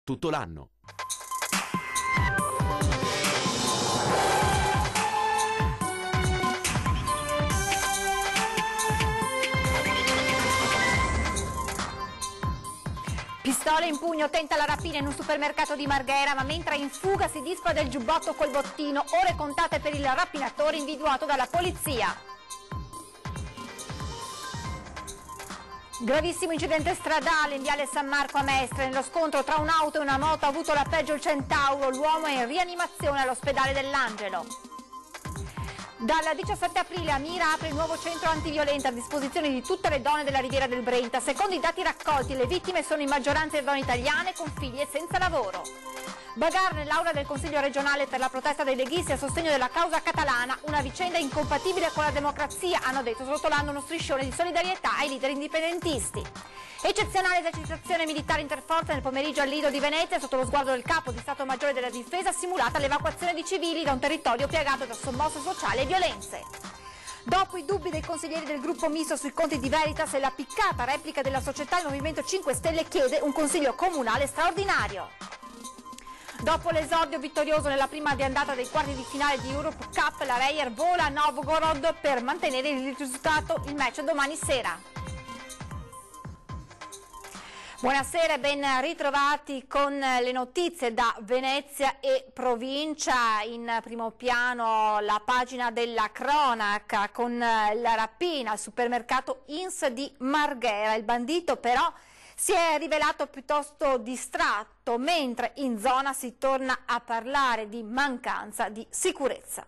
tutto l'anno. Pistola in pugno, tenta la rapina in un supermercato di Marghera, ma mentre è in fuga si disfa del giubbotto col bottino, ore contate per il rapinatore individuato dalla polizia. Gravissimo incidente stradale in viale San Marco a Mestre. Nello scontro tra un'auto e una moto ha avuto la peggio il Centauro. L'uomo è in rianimazione all'ospedale dell'Angelo. Dal 17 aprile Amira apre il nuovo centro antiviolenza a disposizione di tutte le donne della Riviera del Brenta. Secondo i dati raccolti, le vittime sono in maggioranza donne italiane con figli e senza lavoro. Bagarre nell'aula del Consiglio regionale per la protesta dei leghisti a sostegno della causa catalana, una vicenda incompatibile con la democrazia, hanno detto, srotolando uno striscione di solidarietà ai leader indipendentisti. Eccezionale esercitazione militare interforze nel pomeriggio al Lido di Venezia, sotto lo sguardo del capo di Stato Maggiore della Difesa, simulata l'evacuazione di civili da un territorio piagato da sommosse sociali e violenze. Dopo i dubbi dei consiglieri del gruppo misto sui conti di Veritas e la piccata replica della società, il Movimento 5 Stelle chiede un consiglio comunale straordinario. Dopo l'esordio vittorioso nella prima di andata dei quarti di finale di Europe Cup, la Reyer vola a Novgorod per mantenere il risultato. Il match domani sera. Buonasera e ben ritrovati con le notizie da Venezia e provincia. In primo piano la pagina della cronaca con la rapina al supermercato Ins di Marghera. Il bandito però si è rivelato piuttosto distratto, mentre in zona si torna a parlare di mancanza di sicurezza.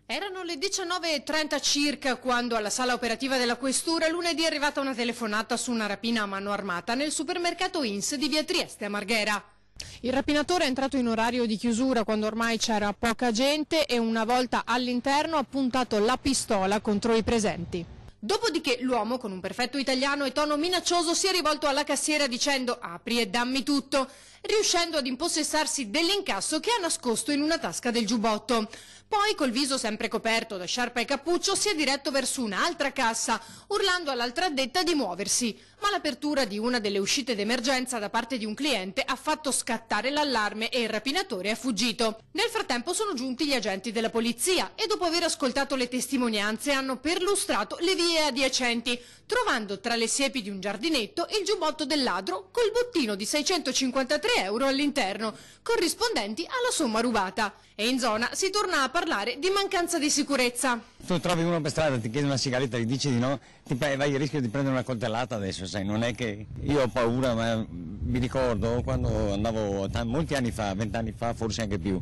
Erano le 19:30 circa quando alla sala operativa della Questura lunedì è arrivata una telefonata su una rapina a mano armata nel supermercato Ins di via Trieste a Marghera. Il rapinatore è entrato in orario di chiusura quando ormai c'era poca gente e una volta all'interno ha puntato la pistola contro i presenti. Dopodiché l'uomo, con un perfetto italiano e tono minaccioso, si è rivolto alla cassiera dicendo «apri e dammi tutto», riuscendo ad impossessarsi dell'incasso che ha nascosto in una tasca del giubbotto. Poi, col viso sempre coperto da sciarpa e cappuccio, si è diretto verso un'altra cassa, urlando all'altra addetta di muoversi. Ma l'apertura di una delle uscite d'emergenza da parte di un cliente ha fatto scattare l'allarme e il rapinatore è fuggito. Nel frattempo sono giunti gli agenti della polizia e dopo aver ascoltato le testimonianze hanno perlustrato le vie adiacenti, trovando tra le siepi di un giardinetto il giubbotto del ladro col bottino di 653 euro all'interno, corrispondenti alla somma rubata. E in zona si torna a parlare di mancanza di sicurezza. Tu trovi uno per strada, ti chiede una sigaretta, gli dici di no, vai il rischio di prendere una coltellata adesso, sai, non è che io ho paura, ma mi ricordo quando andavo molti anni fa, 20 anni fa, forse anche più,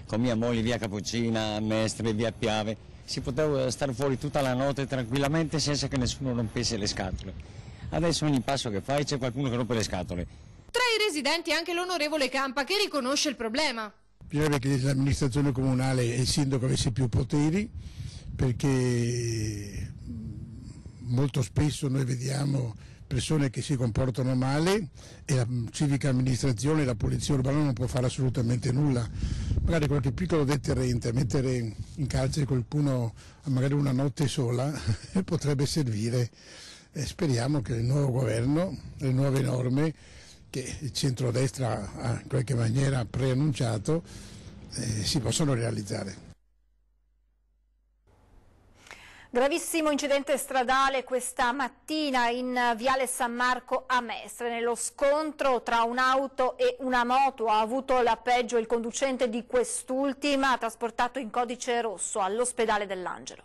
con mia moglie via Cappuccina, Mestre, via Piave, si poteva stare fuori tutta la notte tranquillamente senza che nessuno rompesse le scatole. Adesso ogni passo che fai c'è qualcuno che rompe le scatole. Tra i residenti anche l'onorevole Campa che riconosce il problema. Bisognerebbe che l'amministrazione comunale e il sindaco avesse più poteri, perché molto spesso noi vediamo persone che si comportano male e la civica amministrazione, la polizia urbana non può fare assolutamente nulla. Magari qualche piccolo deterrente, mettere in carcere qualcuno magari una notte sola potrebbe servire. Speriamo che il nuovo governo, le nuove norme che il centrodestra ha in qualche maniera preannunciato si possono realizzare. Gravissimo incidente stradale questa mattina in viale San Marco a Mestre. Nello scontro tra un'auto e una moto ha avuto la peggio il conducente di quest'ultima, trasportato in codice rosso all'ospedale dell'Angelo.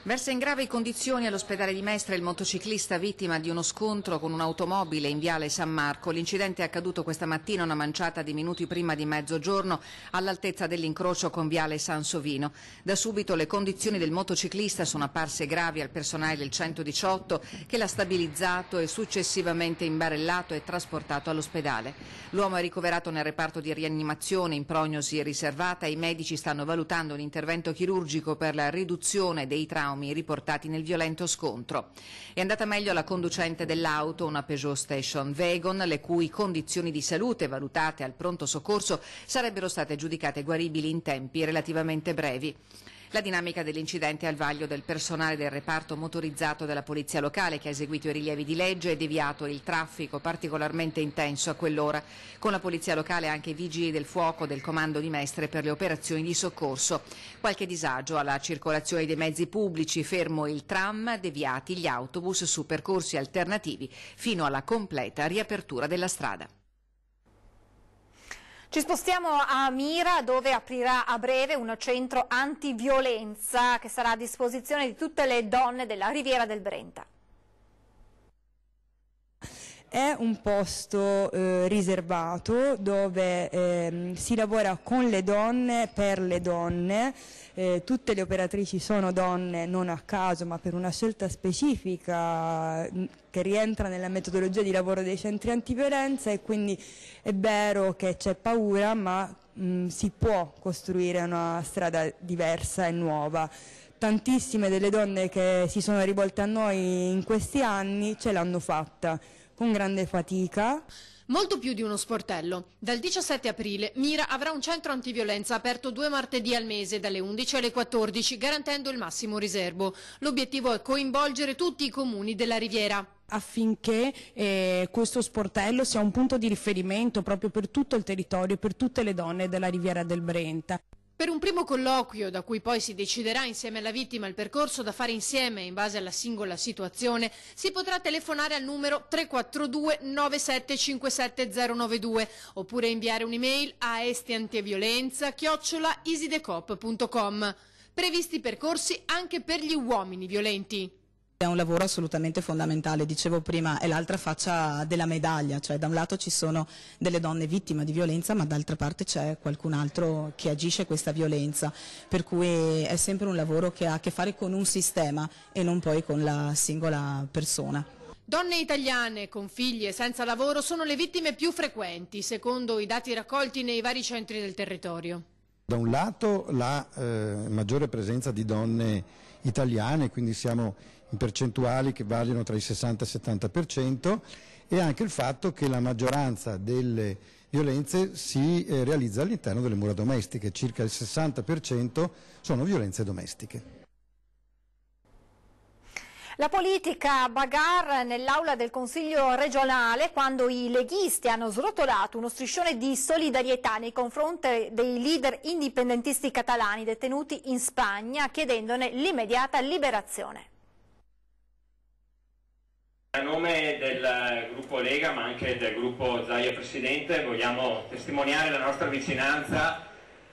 Versa in gravi condizioni all'ospedale di Mestre il motociclista vittima di uno scontro con un'automobile in viale San Marco. L'incidente è accaduto questa mattina una manciata di minuti prima di mezzogiorno all'altezza dell'incrocio con viale San Sovino. Da subito le condizioni del motociclista sono apparse gravi al personale del 118 che l'ha stabilizzato e successivamente imbarellato e trasportato all'ospedale. L'uomo è ricoverato nel reparto di rianimazione in prognosi riservata e i medici stanno valutando un intervento chirurgico per la riduzione dei traumi riportati nel violento scontro. È andata meglio la conducente dell'auto, una Peugeot Station Wagon, le cui condizioni di salute valutate al pronto soccorso sarebbero state giudicate guaribili in tempi relativamente brevi. La dinamica dell'incidente è al vaglio del personale del reparto motorizzato della polizia locale, che ha eseguito i rilievi di legge e deviato il traffico particolarmente intenso a quell'ora. Con la polizia locale anche i vigili del fuoco del comando di Mestre per le operazioni di soccorso. Qualche disagio alla circolazione dei mezzi pubblici, fermo il tram, deviati gli autobus su percorsi alternativi fino alla completa riapertura della strada. Ci spostiamo a Mira, dove aprirà a breve un centro antiviolenza che sarà a disposizione di tutte le donne della Riviera del Brenta. È un posto riservato dove si lavora con le donne, per le donne. Tutte le operatrici sono donne, non a caso, ma per una scelta specifica che rientra nella metodologia di lavoro dei centri antiviolenza, e quindi è vero che c'è paura, ma si può costruire una strada diversa e nuova. Tantissime delle donne che si sono rivolte a noi in questi anni ce l'hanno fatta, con grande fatica. Molto più di uno sportello. Dal 17 aprile Mira avrà un centro antiviolenza aperto 2 martedì al mese, dalle 11 alle 14, garantendo il massimo riservo. L'obiettivo è coinvolgere tutti i comuni della Riviera, affinché questo sportello sia un punto di riferimento proprio per tutto il territorio, per tutte le donne della Riviera del Brenta. Per un primo colloquio, da cui poi si deciderà insieme alla vittima il percorso da fare insieme in base alla singola situazione, si potrà telefonare al numero 342 9757 092 oppure inviare un'email a estiantiviolenza@isidecop.com. Previsti percorsi anche per gli uomini violenti. È un lavoro assolutamente fondamentale, dicevo prima, è l'altra faccia della medaglia, cioè da un lato ci sono delle donne vittime di violenza, ma d'altra parte c'è qualcun altro che agisce questa violenza, per cui è sempre un lavoro che ha a che fare con un sistema e non poi con la singola persona. Donne italiane con figli e senza lavoro sono le vittime più frequenti, secondo i dati raccolti nei vari centri del territorio. Da un lato la maggiore presenza di donne italiane, quindi siamo in percentuali che variano tra il 60 e il 70%, e anche il fatto che la maggioranza delle violenze si realizza all'interno delle mura domestiche, circa il 60% sono violenze domestiche. La politica bagarre nell'aula del Consiglio regionale quando i leghisti hanno srotolato uno striscione di solidarietà nei confronti dei leader indipendentisti catalani detenuti in Spagna, chiedendone l'immediata liberazione. A nome del gruppo Lega, ma anche del gruppo Zaia Presidente, vogliamo testimoniare la nostra vicinanza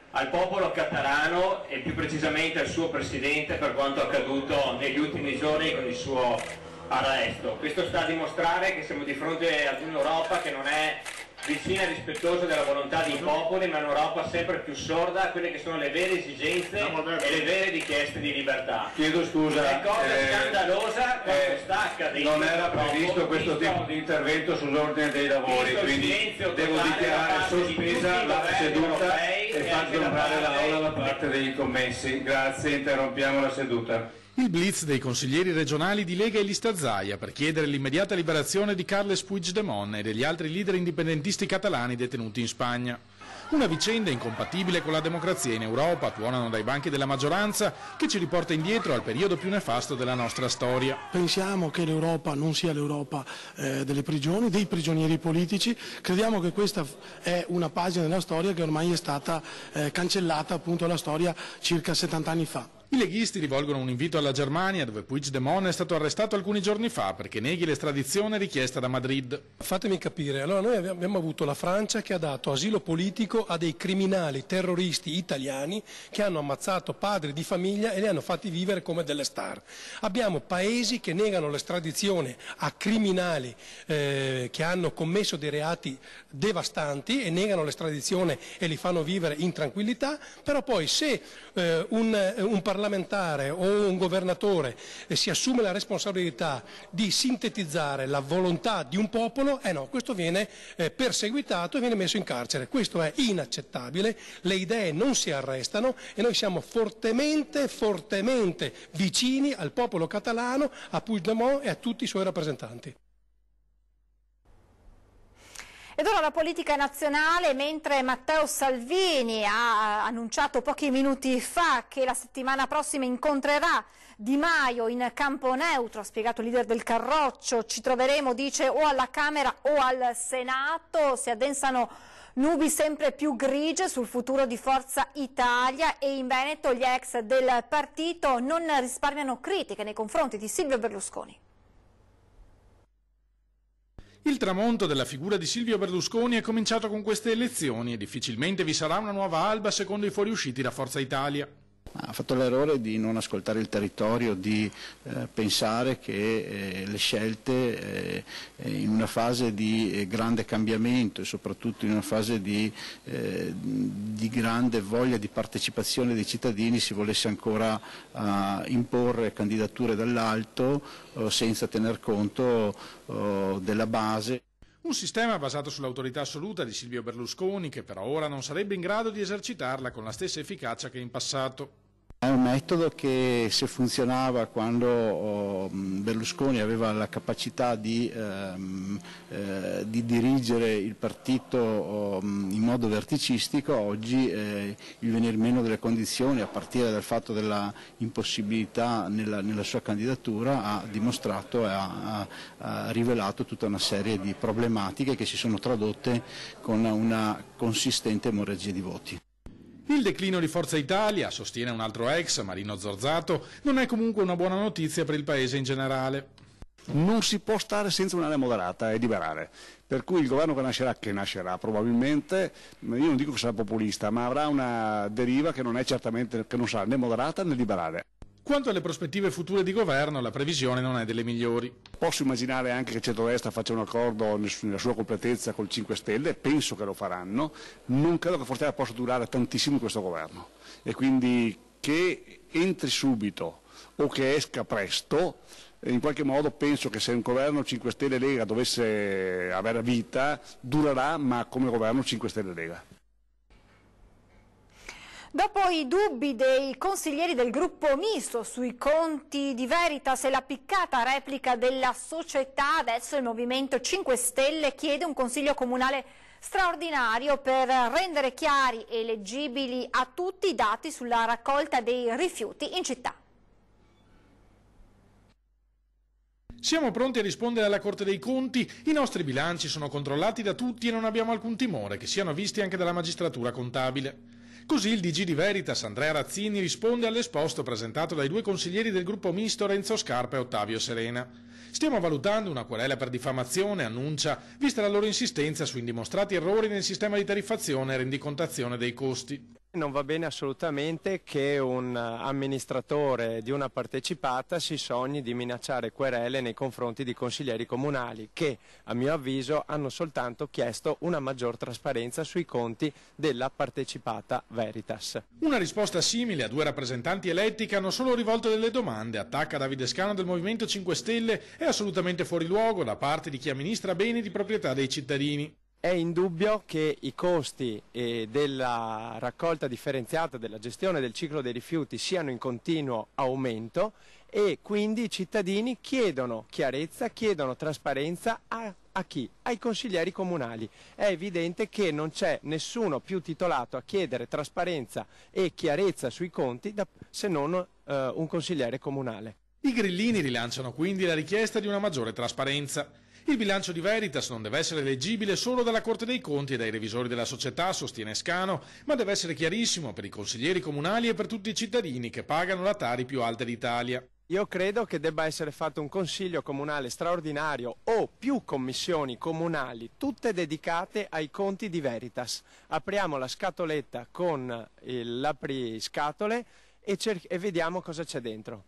al popolo catalano e più precisamente al suo Presidente per quanto accaduto negli ultimi giorni con il suo arresto. Questo sta a dimostrare che siamo di fronte ad un'Europa che non è vicina e rispettosa della volontà dei popoli, ma un'Europa sempre più sorda a quelle che sono le vere esigenze e le vere richieste di libertà. Chiedo scusa, è cosa scandalosa quanto sta accadendo. Non era previsto questo tipo di intervento sull'ordine dei lavori, quindi devo dichiarare sospesa la seduta e faccio onorare l'Aula da parte dei commessi. Grazie, interrompiamo la seduta. Il blitz dei consiglieri regionali di Lega e Lista Zaia per chiedere l'immediata liberazione di Carles Puigdemont e degli altri leader indipendentisti catalani detenuti in Spagna. Una vicenda incompatibile con la democrazia in Europa, tuonano dai banchi della maggioranza, che ci riporta indietro al periodo più nefasto della nostra storia. Pensiamo che l'Europa non sia l'Europa delle prigioni, dei prigionieri politici. Crediamo che questa è una pagina della storia che ormai è stata cancellata, appunto, la storia circa 70 anni fa. I leghisti rivolgono un invito alla Germania, dove Puigdemont è stato arrestato alcuni giorni fa perché neghi l'estradizione richiesta da Madrid. Fatemi capire, allora noi abbiamo avuto la Francia che ha dato asilo politico a dei criminali terroristi italiani che hanno ammazzato padri di famiglia e li hanno fatti vivere come delle star. Abbiamo paesi che negano l'estradizione a criminali che hanno commesso dei reati devastanti e negano l'estradizione e li fanno vivere in tranquillità, però poi se un parlamentare o un governatore si assume la responsabilità di sintetizzare la volontà di un popolo, no, questo viene perseguitato e viene messo in carcere. Questo è inaccettabile, le idee non si arrestano e noi siamo fortemente vicini al popolo catalano, a Puigdemont e a tutti i suoi rappresentanti. Ed ora la politica nazionale, mentre Matteo Salvini ha annunciato pochi minuti fa che la settimana prossima incontrerà Di Maio in campo neutro, ha spiegato il leader del Carroccio, ci troveremo, dice, o alla Camera o al Senato, si addensano nubi sempre più grigie sul futuro di Forza Italia e in Veneto gli ex del partito non risparmiano critiche nei confronti di Silvio Berlusconi. Il tramonto della figura di Silvio Berlusconi è cominciato con queste elezioni e difficilmente vi sarà una nuova alba secondo i fuoriusciti da Forza Italia. Ha fatto l'errore di non ascoltare il territorio, di pensare che le scelte in una fase di grande cambiamento e soprattutto in una fase di grande voglia di partecipazione dei cittadini si volesse ancora imporre candidature dall'alto senza tener conto della base. Un sistema basato sull'autorità assoluta di Silvio Berlusconi che per ora non sarebbe in grado di esercitarla con la stessa efficacia che in passato. È un metodo che se funzionava quando Berlusconi aveva la capacità di dirigere il partito in modo verticistico, oggi il venir meno delle condizioni a partire dal fatto della impossibilità nella sua candidatura ha dimostrato e ha rivelato tutta una serie di problematiche che si sono tradotte con una consistente emorragia di voti. Il declino di Forza Italia, sostiene un altro ex, Marino Zorzato, non è comunque una buona notizia per il Paese in generale. Non si può stare senza un'area moderata e liberale, per cui il governo che nascerà probabilmente, io non dico che sarà populista, ma avrà una deriva che non sarà né moderata né liberale. Quanto alle prospettive future di governo, la previsione non è delle migliori. Posso immaginare anche che centrodestra faccia un accordo nella sua completezza col 5 Stelle, penso che lo faranno, non credo che Forza Italia possa durare tantissimo questo governo e quindi che entri subito o che esca presto, in qualche modo penso che se un governo 5 Stelle Lega dovesse avere vita, durerà ma come governo 5 Stelle Lega. Dopo i dubbi dei consiglieri del gruppo misto sui conti di Veritas e la piccata replica della società, adesso il Movimento 5 Stelle chiede un consiglio comunale straordinario per rendere chiari e leggibili a tutti i dati sulla raccolta dei rifiuti in città. Siamo pronti a rispondere alla Corte dei Conti, i nostri bilanci sono controllati da tutti e non abbiamo alcun timore che siano visti anche dalla magistratura contabile. Così il DG di Veritas, Andrea Razzini, risponde all'esposto presentato dai due consiglieri del gruppo misto Renzo Scarpa e Ottavio Serena. Stiamo valutando una querela per diffamazione, annuncia, vista la loro insistenza su indimostrati errori nel sistema di tariffazione e rendicontazione dei costi. Non va bene assolutamente che un amministratore di una partecipata si sogni di minacciare querele nei confronti di consiglieri comunali che, a mio avviso, hanno soltanto chiesto una maggior trasparenza sui conti della partecipata Veritas. Una risposta simile a due rappresentanti eletti che hanno solo rivolto delle domande, attacca Davide Scano del Movimento 5 Stelle, è assolutamente fuori luogo da parte di chi amministra beni di proprietà dei cittadini. È indubbio che i costi della raccolta differenziata, della gestione del ciclo dei rifiuti siano in continuo aumento e quindi i cittadini chiedono chiarezza, chiedono trasparenza a chi? Ai consiglieri comunali. È evidente che non c'è nessuno più titolato a chiedere trasparenza e chiarezza sui conti se non un consigliere comunale. I grillini rilanciano quindi la richiesta di una maggiore trasparenza. Il bilancio di Veritas non deve essere leggibile solo dalla Corte dei Conti e dai revisori della società, sostiene Scano, ma deve essere chiarissimo per i consiglieri comunali e per tutti i cittadini che pagano la Tari più alta d'Italia. Io credo che debba essere fatto un consiglio comunale straordinario o più commissioni comunali, tutte dedicate ai conti di Veritas. Apriamo la scatoletta con l'apriscatole e vediamo cosa c'è dentro.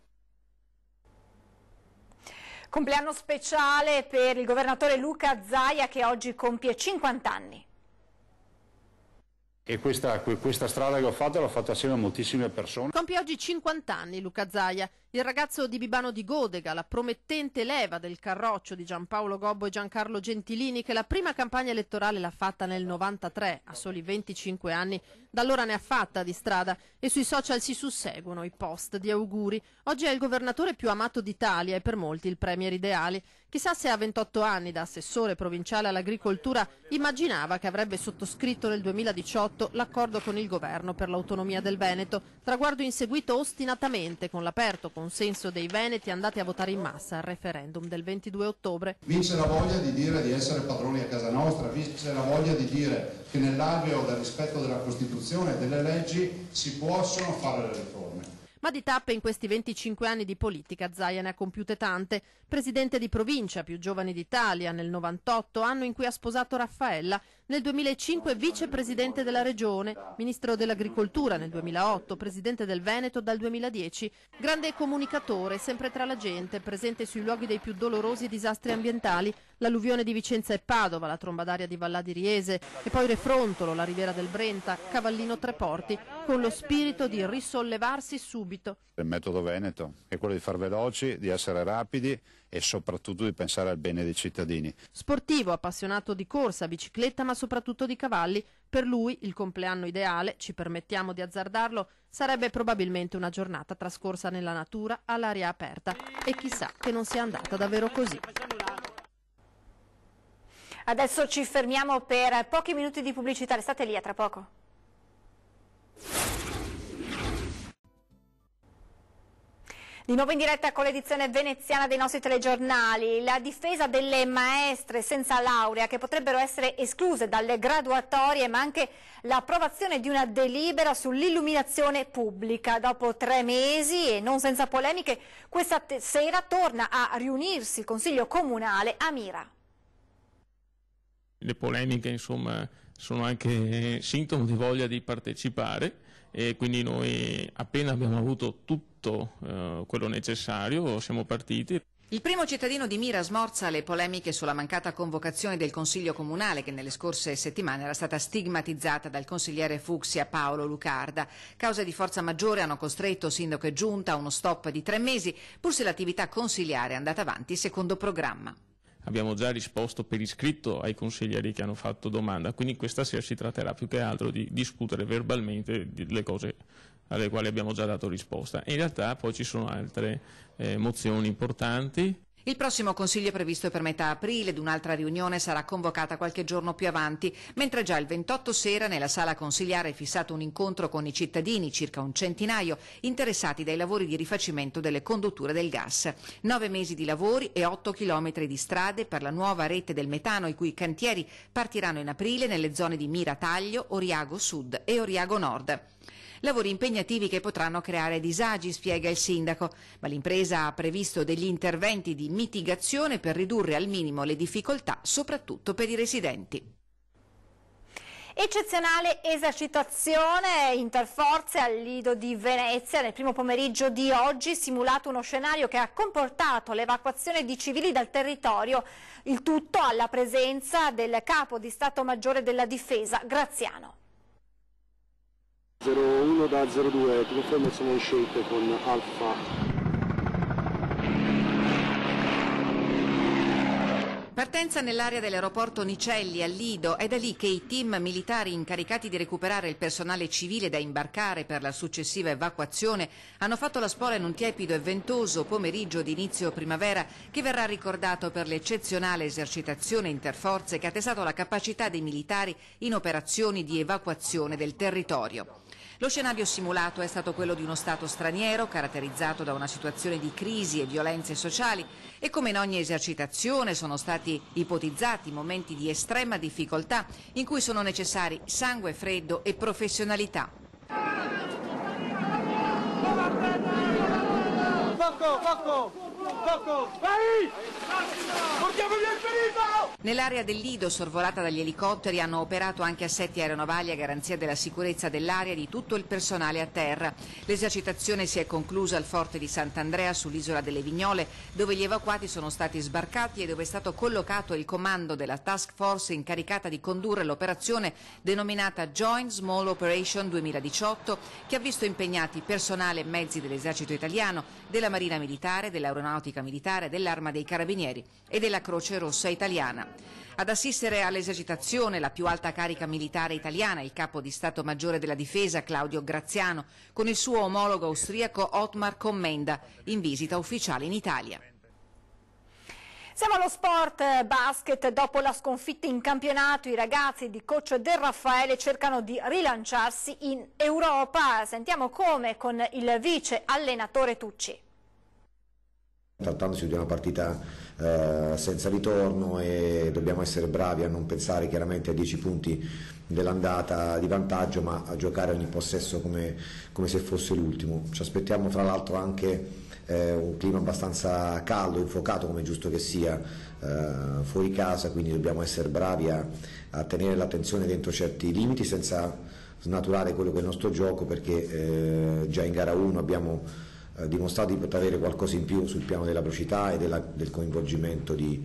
Compleanno speciale per il governatore Luca Zaia che oggi compie 50 anni. E questa strada che ho fatto l'ho fatta assieme a moltissime persone. Compie oggi 50 anni Luca Zaia. Il ragazzo di Bibano di Godega, la promettente leva del Carroccio di Giampaolo Gobbo e Giancarlo Gentilini, che la prima campagna elettorale l'ha fatta nel 93, a soli 25 anni, da allora ne ha fatta di strada e sui social si susseguono i post di auguri. Oggi è il governatore più amato d'Italia e per molti il premier ideale. Chissà se a 28 anni da assessore provinciale all'agricoltura immaginava che avrebbe sottoscritto nel 2018 l'accordo con il governo per l'autonomia del Veneto, traguardo inseguito ostinatamente con l'aperto consenso dei veneti andati a votare in massa al referendum del 22 ottobre. Vince la voglia di dire di essere padroni a casa nostra, vince la voglia di dire che nell'alveo del rispetto della Costituzione e delle leggi si possono fare le riforme. Ma di tappe in questi 25 anni di politica Zaia ne ha compiute tante. Presidente di provincia, più giovane d'Italia, nel 98, anno in cui ha sposato Raffaella, nel 2005 vicepresidente della regione, ministro dell'agricoltura nel 2008, presidente del Veneto dal 2010, grande comunicatore, sempre tra la gente, presente sui luoghi dei più dolorosi disastri ambientali, l'alluvione di Vicenza e Padova, la tromba d'aria di Vallà di Riese e poi Refrontolo, la riviera del Brenta, Cavallino Treporti, con lo spirito di risollevarsi subito. Il metodo veneto è quello di far veloci, di essere rapidi e soprattutto di pensare al bene dei cittadini. Sportivo, appassionato di corsa, bicicletta ma soprattutto di cavalli, per lui il compleanno ideale, ci permettiamo di azzardarlo, sarebbe probabilmente una giornata trascorsa nella natura all'aria aperta e chissà che non sia andata davvero così. Adesso ci fermiamo per pochi minuti di pubblicità, restate lì, a tra poco. Di nuovo in diretta con l'edizione veneziana dei nostri telegiornali. La difesa delle maestre senza laurea che potrebbero essere escluse dalle graduatorie, ma anche l'approvazione di una delibera sull'illuminazione pubblica. Dopo 3 mesi e non senza polemiche, questa sera torna a riunirsi il Consiglio Comunale a Mira. Le polemiche, insomma, sono anche sintomo di voglia di partecipare e quindi noi appena abbiamo avuto tutto quello necessario siamo partiti. Il primo cittadino di Mira smorza le polemiche sulla mancata convocazione del Consiglio Comunale che nelle scorse settimane era stata stigmatizzata dal consigliere Fucsia Paolo Lucarda. Cause di forza maggiore hanno costretto sindaco e giunta a uno stop di 3 mesi, pur se l'attività consiliare è andata avanti secondo programma. Abbiamo già risposto per iscritto ai consiglieri che hanno fatto domanda, quindi questa sera si tratterà più che altro di discutere verbalmente le cose alle quali abbiamo già dato risposta. In realtà poi ci sono altre mozioni importanti. Il prossimo Consiglio è previsto per metà aprile ed un'altra riunione sarà convocata qualche giorno più avanti, mentre già il 28 sera nella sala consigliare è fissato un incontro con i cittadini, circa un centinaio, interessati dai lavori di rifacimento delle condutture del gas. 9 mesi di lavori e 8 chilometri di strade per la nuova rete del metano, i cui cantieri partiranno in aprile nelle zone di Mira Taglio, Oriago Sud e Oriago Nord. Lavori impegnativi che potranno creare disagi, spiega il sindaco, ma l'impresa ha previsto degli interventi di mitigazione per ridurre al minimo le difficoltà, soprattutto per i residenti. Eccezionale esercitazione interforze al Lido di Venezia. Nel primo pomeriggio di oggi simulato uno scenario che ha comportato l'evacuazione di civili dal territorio, il tutto alla presenza del capo di Stato Maggiore della Difesa, Graziano. 01 da 02, ti confermo sono in scelte con Alfa. Partenza nell'area dell'aeroporto Nicelli a Lido, è da lì che i team militari incaricati di recuperare il personale civile da imbarcare per la successiva evacuazione hanno fatto la spola in un tiepido e ventoso pomeriggio di inizio primavera che verrà ricordato per l'eccezionale esercitazione interforze che ha testato la capacità dei militari in operazioni di evacuazione del territorio. Lo scenario simulato è stato quello di uno Stato straniero caratterizzato da una situazione di crisi e violenze sociali e come in ogni esercitazione sono stati ipotizzati momenti di estrema difficoltà in cui sono necessari sangue freddo e professionalità. Poco, vai! Portiamo via il ferito! Nell'area del Lido, sorvolata dagli elicotteri, hanno operato anche assetti aeronavali a garanzia della sicurezza dell'area e di tutto il personale a terra. L'esercitazione si è conclusa al forte di Sant'Andrea sull'isola delle Vignole, dove gli evacuati sono stati sbarcati e dove è stato collocato il comando della task force incaricata di condurre l'operazione denominata Joint Small Operation 2018, che ha visto impegnati personale e mezzi dell'esercito italiano, della Marina Militare, dell'Aeronautica Militare, dell'Arma dei Carabinieri e della Croce Rossa Italiana. Ad assistere all'esercitazione la più alta carica militare italiana, il capo di Stato Maggiore della Difesa Claudio Graziano, con il suo omologo austriaco Ottmar Commenda, in visita ufficiale in Italia. Siamo allo sport basket. Dopo la sconfitta in campionato, i ragazzi di coach Del Raffaele cercano di rilanciarsi in Europa. Sentiamo come con il vice allenatore Tucci. Trattandosi di una partita senza ritorno, e dobbiamo essere bravi a non pensare chiaramente a 10 punti dell'andata di vantaggio, ma a giocare ogni possesso come se fosse l'ultimo. Ci aspettiamo fra l'altro anche un clima abbastanza caldo, infuocato come è giusto che sia fuori casa, quindi dobbiamo essere bravi a tenere l'attenzione dentro certi limiti senza snaturare quello che è il nostro gioco, perché già in gara 1 abbiamo dimostrato di poter avere qualcosa in più sul piano della velocità e del coinvolgimento di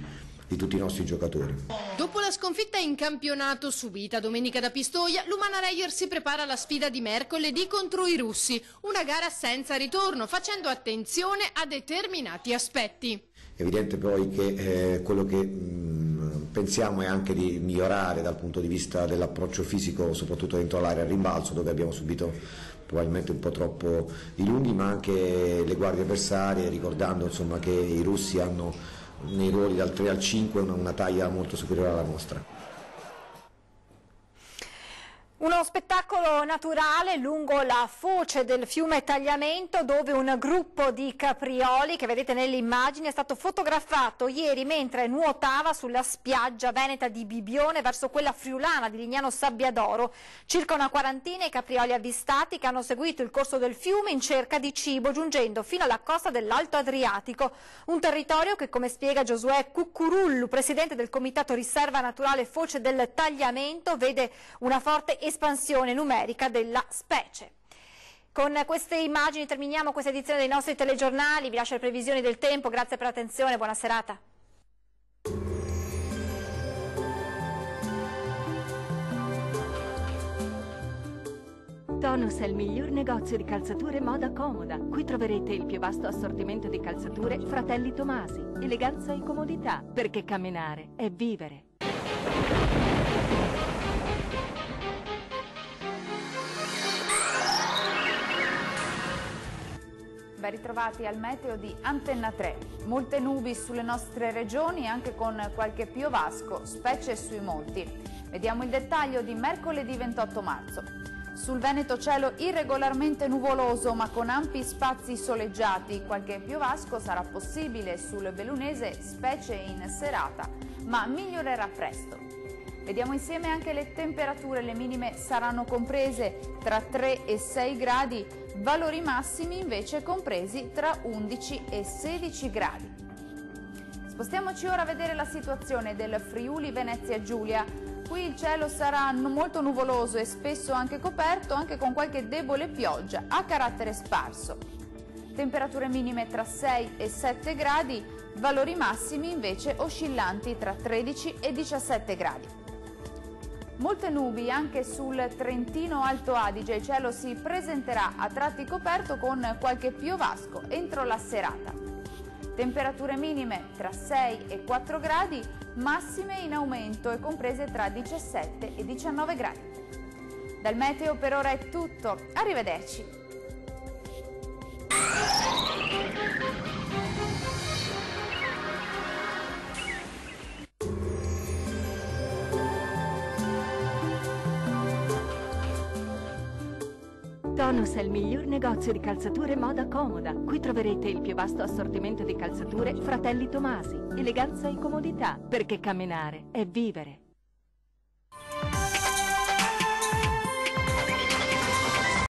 tutti i nostri giocatori. Dopo la sconfitta in campionato subita domenica da Pistoia, l'Umana Reyer si prepara alla sfida di mercoledì contro i russi, una gara senza ritorno, facendo attenzione a determinati aspetti. È evidente poi che quello che pensiamo è anche di migliorare dal punto di vista dell'approccio fisico, soprattutto dentro l'area al rimbalzo, dove abbiamo subito probabilmente un po' troppo i lunghi, ma anche le guardie avversarie, ricordando insomma che i russi hanno nei ruoli dal 3 al 5 una taglia molto superiore alla nostra. Uno spettacolo naturale lungo la foce del fiume Tagliamento, dove un gruppo di caprioli, che vedete nelle immagini, è stato fotografato ieri mentre nuotava sulla spiaggia veneta di Bibione verso quella friulana di Lignano Sabbiadoro. Circa una quarantina i caprioli avvistati, che hanno seguito il corso del fiume in cerca di cibo, giungendo fino alla costa dell'Alto Adriatico, un territorio che, come spiega Giosuè Cuccurullu, presidente del Comitato Riserva Naturale Foce del Tagliamento, vede una forte espansione numerica della specie. Con queste immagini terminiamo questa edizione dei nostri telegiornali. Vi lascio le previsioni del tempo. Grazie per l'attenzione, buona serata. Tonus è il miglior negozio di calzature moda comoda. Qui troverete il più vasto assortimento di calzature Fratelli Tomasi. Eleganza e comodità, perché camminare è vivere. Ben ritrovati al meteo di Antenna 3. Molte nubi sulle nostre regioni, anche con qualche piovasco, specie sui monti. Vediamo il dettaglio di mercoledì 28 marzo. Sul Veneto cielo irregolarmente nuvoloso, ma con ampi spazi soleggiati. Qualche piovasco sarà possibile sul Bellunese, specie in serata, ma migliorerà presto. Vediamo insieme anche le temperature. Le minime saranno comprese tra 3 e 6 gradi, valori massimi invece compresi tra 11 e 16 gradi. Spostiamoci ora a vedere la situazione del Friuli Venezia Giulia. Qui il cielo sarà molto nuvoloso e spesso anche coperto, anche con qualche debole pioggia a carattere sparso. Temperature minime tra 6 e 7 gradi, valori massimi invece oscillanti tra 13 e 17 gradi. Molte nubi anche sul Trentino Alto Adige, il cielo si presenterà a tratti coperto con qualche piovasco entro la serata. Temperature minime tra 6 e 4 gradi, massime in aumento e comprese tra 17 e 19 gradi. Dal meteo per ora è tutto, arrivederci. Tonus è il miglior negozio di calzature moda comoda. Qui troverete il più vasto assortimento di calzature Fratelli Tomasi. Eleganza e comodità, perché camminare è vivere.